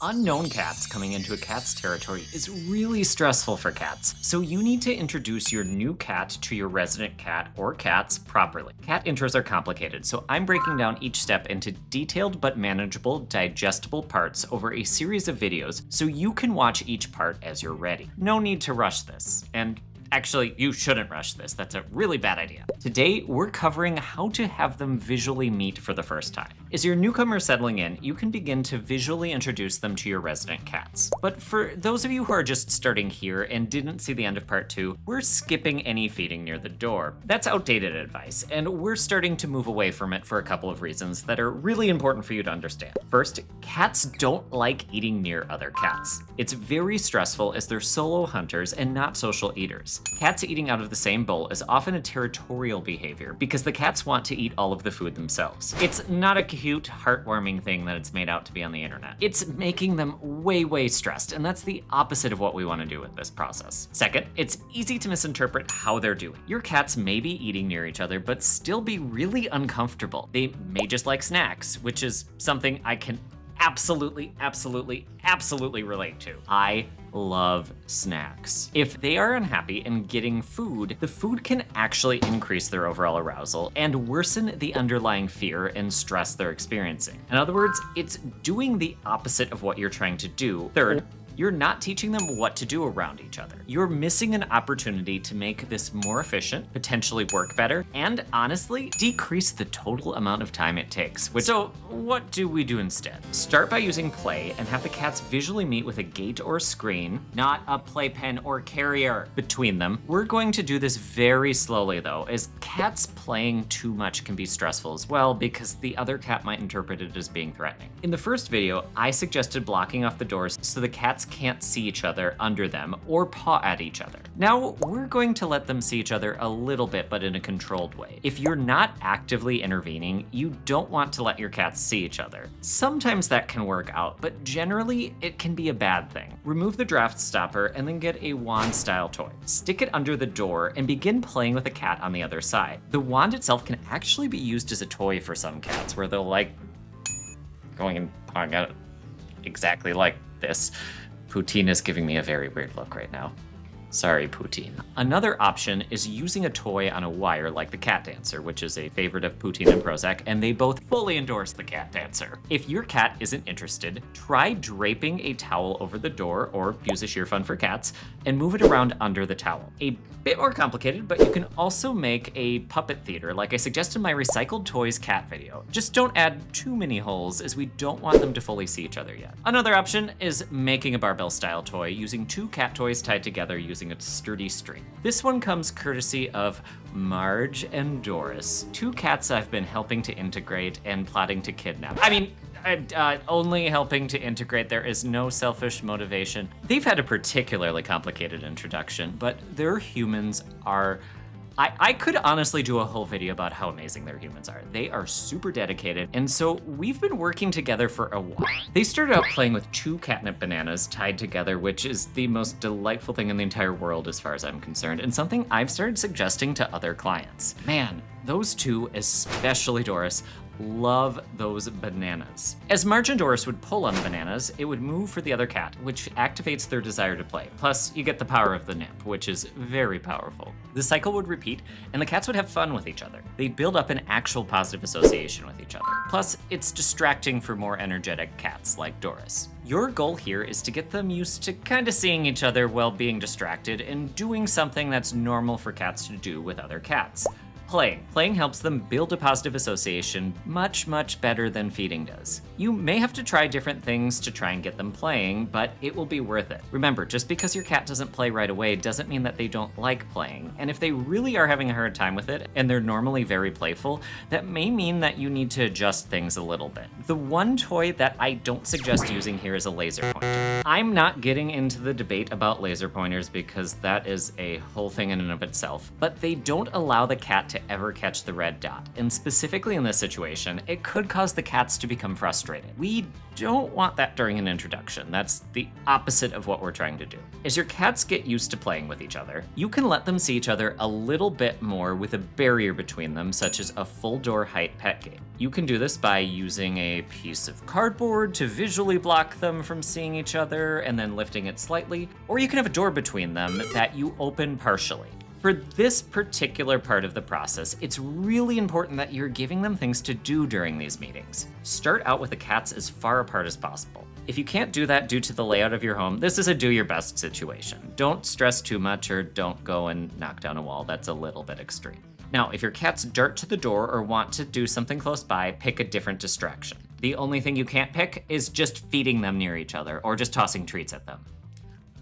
Unknown cats coming into a cat's territory is really stressful for cats, so you need to introduce your new cat to your resident cat or cats properly. Cat intros are complicated, so I'm breaking down each step into detailed but manageable, digestible parts over a series of videos so you can watch each part as you're ready. No need to rush this, and actually, you shouldn't rush this. That's a really bad idea. Today, we're covering how to have them visually meet for the first time. As your newcomer settling in, you can begin to visually introduce them to your resident cats. But for those of you who are just starting here and didn't see the end of part 2, we're skipping any feeding near the door. That's outdated advice, and we're starting to move away from it for a couple of reasons that are really important for you to understand. First, cats don't like eating near other cats. It's very stressful as they're solo hunters and not social eaters. Cats eating out of the same bowl is often a territorial behavior because the cats want to eat all of the food themselves. It's not a cute, heartwarming thing that it's made out to be on the internet. It's making them way stressed, and that's the opposite of what we want to do with this process. Second, it's easy to misinterpret how they're doing. Your cats may be eating near each other, but still be really uncomfortable. They may just like snacks, which is something I can absolutely relate to. I love snacks. If they are unhappy and getting food, the food can actually increase their overall arousal and worsen the underlying fear and stress they're experiencing. In other words, it's doing the opposite of what you're trying to do. Third, you're not teaching them what to do around each other. You're missing an opportunity to make this more efficient, potentially work better, and honestly, decrease the total amount of time it takes. So what do we do instead? Start by using play and have the cats visually meet with a gate or screen, not a playpen or carrier between them. We're going to do this very slowly though, as cats playing too much can be stressful as well because the other cat might interpret it as being threatening. In the first video, I suggested blocking off the doors so the cats can't see each other under them or paw at each other. Now, we're going to let them see each other a little bit, but in a controlled way. If you're not actively intervening, you don't want to let your cats see each other. Sometimes that can work out, but generally it can be a bad thing. Remove the draft stopper and then get a wand style toy. Stick it under the door and begin playing with a cat on the other side. The wand itself can actually be used as a toy for some cats where they'll like going and pawing at it exactly like this. Poutine is giving me a very weird look right now. Sorry, Poutine. Another option is using a toy on a wire like the Cat Dancer, which is a favorite of Poutine and Prozac, and they both fully endorse the Cat Dancer. If your cat isn't interested, try draping a towel over the door, or use a sheer fun for cats, and move it around under the towel. A bit more complicated, but you can also make a puppet theater like I suggested in my Recycled Toys cat video. Just don't add too many holes as we don't want them to fully see each other yet. Another option is making a barbell style toy using two cat toys tied together using a sturdy string. This one comes courtesy of Marge and Doris, two cats I've been helping to integrate and plotting to kidnap. Only helping to integrate. There is no selfish motivation. They've had a particularly complicated introduction, but their humans are I could honestly do a whole video about how amazing their humans are. They are super dedicated, and so we've been working together for a while. They started out playing with two catnip bananas tied together, which is the most delightful thing in the entire world as far as I'm concerned, and something I've started suggesting to other clients. Man, those two, especially Doris, love those bananas. As Marge and Doris would pull on the bananas, it would move for the other cat, which activates their desire to play. Plus, you get the power of the nip, which is very powerful. The cycle would repeat, and the cats would have fun with each other. They'd build up an actual positive association with each other. Plus, it's distracting for more energetic cats like Doris. Your goal here is to get them used to kind of seeing each other while being distracted and doing something that's normal for cats to do with other cats. Playing. Playing helps them build a positive association much better than feeding does. You may have to try different things to try and get them playing, but it will be worth it. Remember, just because your cat doesn't play right away doesn't mean that they don't like playing. And if they really are having a hard time with it, and they're normally very playful, that may mean that you need to adjust things a little bit. The one toy that I don't suggest using here is a laser pointer. I'm not getting into the debate about laser pointers because that is a whole thing in and of itself, but they don't allow the cat to to ever catch the red dot, and specifically in this situation, it could cause the cats to become frustrated. We don't want that during an introduction. That's the opposite of what we're trying to do. As your cats get used to playing with each other, you can let them see each other a little bit more with a barrier between them, such as a full door height pet gate. You can do this by using a piece of cardboard to visually block them from seeing each other and then lifting it slightly, or you can have a door between them that you open partially. For this particular part of the process, it's really important that you're giving them things to do during these meetings. Start out with the cats as far apart as possible. If you can't do that due to the layout of your home, this is a do your best situation. Don't stress too much or don't go and knock down a wall. That's a little bit extreme. Now, if your cats dart to the door or want to do something close by, pick a different distraction. The only thing you can't pick is just feeding them near each other or just tossing treats at them.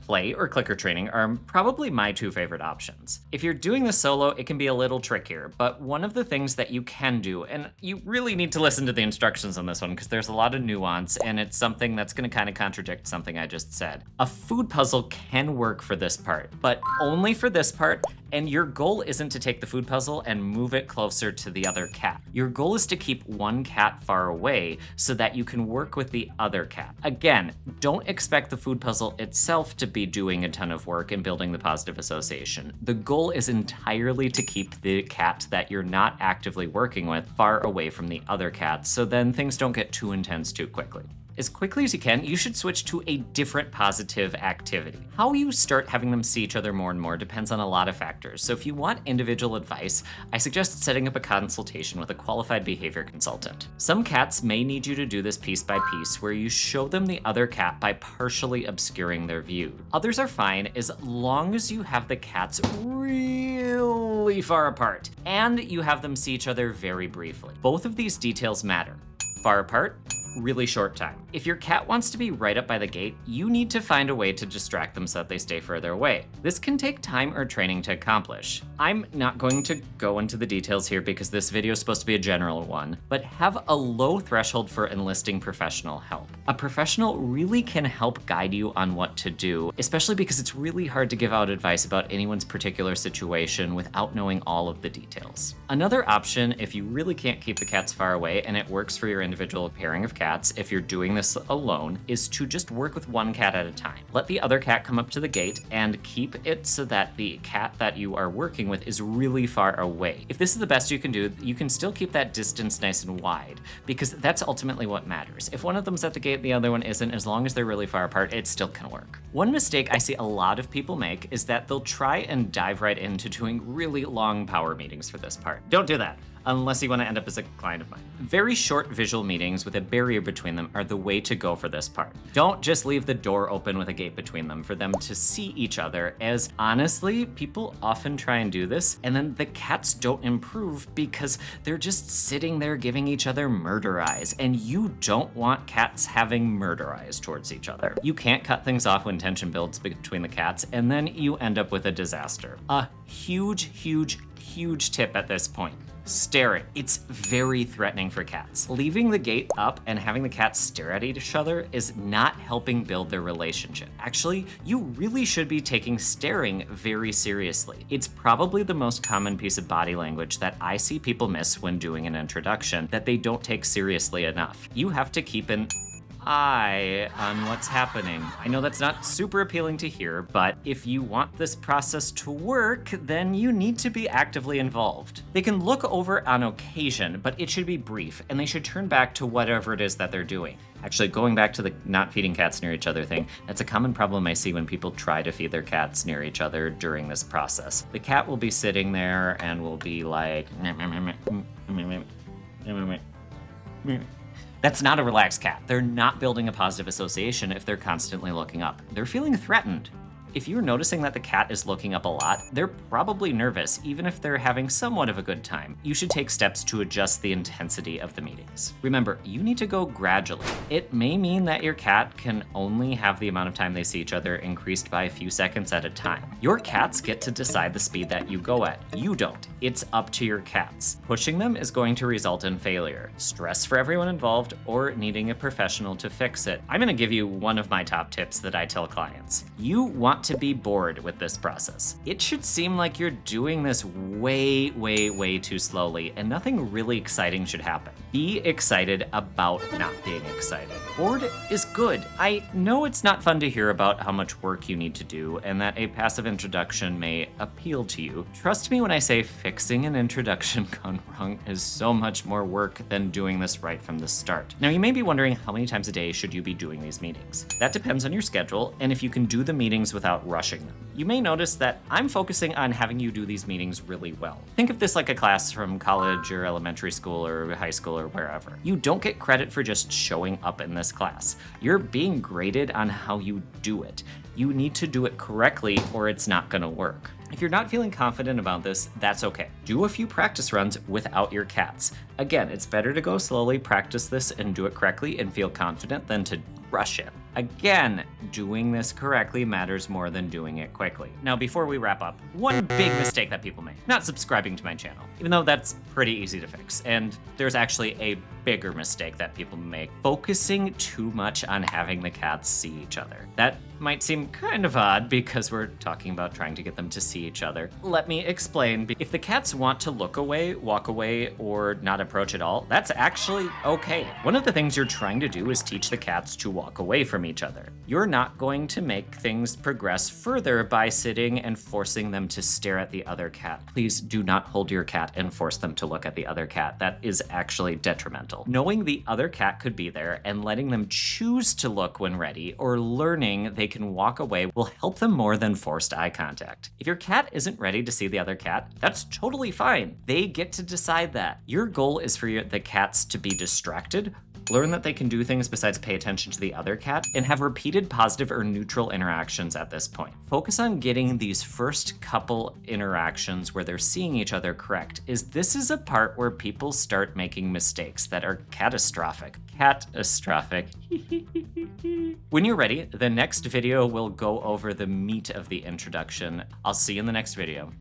Play or clicker training are probably my two favorite options. If you're doing this solo, it can be a little trickier, but one of the things that you can do, and you really need to listen to the instructions on this one because there's a lot of nuance and it's something that's gonna kind of contradict something I just said. A food puzzle can work for this part, but only for this part, and your goal isn't to take the food puzzle and move it closer to the other cat. Your goal is to keep one cat far away so that you can work with the other cat. Again, don't expect the food puzzle itself to be doing a ton of work and building the positive association. The goal is entirely to keep the cat that you're not actively working with far away from the other cats, so then things don't get too intense too quickly. As quickly as you can, you should switch to a different positive activity. How you start having them see each other more and more depends on a lot of factors. So if you want individual advice, I suggest setting up a consultation with a qualified behavior consultant. Some cats may need you to do this piece by piece, where you show them the other cat by partially obscuring their view. Others are fine as long as you have the cats really far apart and you have them see each other very briefly. Both of these details matter. Far apart, really short time. If your cat wants to be right up by the gate, you need to find a way to distract them so that they stay further away. This can take time or training to accomplish. I'm not going to go into the details here because this video is supposed to be a general one, but have a low threshold for enlisting professional help. A professional really can help guide you on what to do, especially because it's really hard to give out advice about anyone's particular situation without knowing all of the details. Another option, if you really can't keep the cats far away and it works for your individual pairing of cats, if you're doing this alone, is to just work with one cat at a time. Let the other cat come up to the gate and keep it so that the cat that you are working with is really far away. If this is the best you can do, you can still keep that distance nice and wide, because that's ultimately what matters. If one of them's at the gate, the other one isn't, as long as they're really far apart, it still can work. One mistake I see a lot of people make is that they'll try and dive right into doing really long power meetings for this part. Don't do that, unless you want to end up as a client of mine. Very short visual meetings with a barrier between them are the way to go for this part. Don't just leave the door open with a gate between them for them to see each other, as honestly, people often try and do this, and then the cats don't improve because they're just sitting there giving each other murder eyes, and you don't want cats having murder eyes towards each other. You can't cut things off when tension builds between the cats, and then you end up with a disaster. A huge tip at this point. Staring. It's very threatening for cats. Leaving the gate up and having the cats stare at each other is not helping build their relationship. Actually, you really should be taking staring very seriously. It's probably the most common piece of body language that I see people miss when doing an introduction that they don't take seriously enough. You have to keep an eye on what's happening. I know that's not super appealing to hear, but if you want this process to work, then you need to be actively involved. They can look over on occasion, but it should be brief, and they should turn back to whatever it is that they're doing. Actually, going back to the not feeding cats near each other thing, that's a common problem I see when people try to feed their cats near each other during this process. The cat will be sitting there and will be like, that's not a relaxed cat. They're not building a positive association if they're constantly looking up. They're feeling threatened. If you're noticing that the cat is looking up a lot, they're probably nervous, even if they're having somewhat of a good time. You should take steps to adjust the intensity of the meetings. Remember, you need to go gradually. It may mean that your cat can only have the amount of time they see each other increased by a few seconds at a time. Your cats get to decide the speed that you go at. You don't. it's up to your cats. Pushing them is going to result in failure, stress for everyone involved, or needing a professional to fix it. I'm gonna give you one of my top tips that I tell clients. You want to be bored with this process. It should seem like you're doing this way too slowly, and nothing really exciting should happen. Be excited about not being excited. Bored is good. I know it's not fun to hear about how much work you need to do, and that a passive introduction may appeal to you. Trust me when I say fixing an introduction gone wrong is so much more work than doing this right from the start. Now, you may be wondering how many times a day should you be doing these meetings? That depends on your schedule and if you can do the meetings without rushing them. You may notice that I'm focusing on having you do these meetings really well. Think of this like a class from college or elementary school or high school or wherever. You don't get credit for just showing up in this class. You're being graded on how you do it. You need to do it correctly or it's not gonna work. If you're not feeling confident about this, that's okay. Do a few practice runs without your cats. Again, it's better to go slowly, practice this, and do it correctly and feel confident than to rush it. Again, doing this correctly matters more than doing it quickly. Now, before we wrap up, one big mistake that people make, not subscribing to my channel, even though that's pretty easy to fix. And there's actually a bigger mistake that people make, focusing too much on having the cats see each other. That might seem kind of odd because we're talking about trying to get them to see each other. Let me explain. If the cats want to look away, walk away, or not approach at all, that's actually okay. One of the things you're trying to do is teach the cats to walk away from each other. You're not going to make things progress further by sitting and forcing them to stare at the other cat. Please do not hold your cat and force them to look at the other cat. That is actually detrimental. Knowing the other cat could be there and letting them choose to look when ready, or learning they can walk away, will help them more than forced eye contact. If your cat isn't ready to see the other cat, that's totally fine. They get to decide that. Your goal is for the cats to be distracted, learn that they can do things besides pay attention to the other cat, and have repeated positive or neutral interactions at this point. Focus on getting these first couple interactions where they're seeing each other correct, this is a part where people start making mistakes that are catastrophic. Catastrophic. When you're ready, the next video will go over the meat of the introduction. I'll see you in the next video.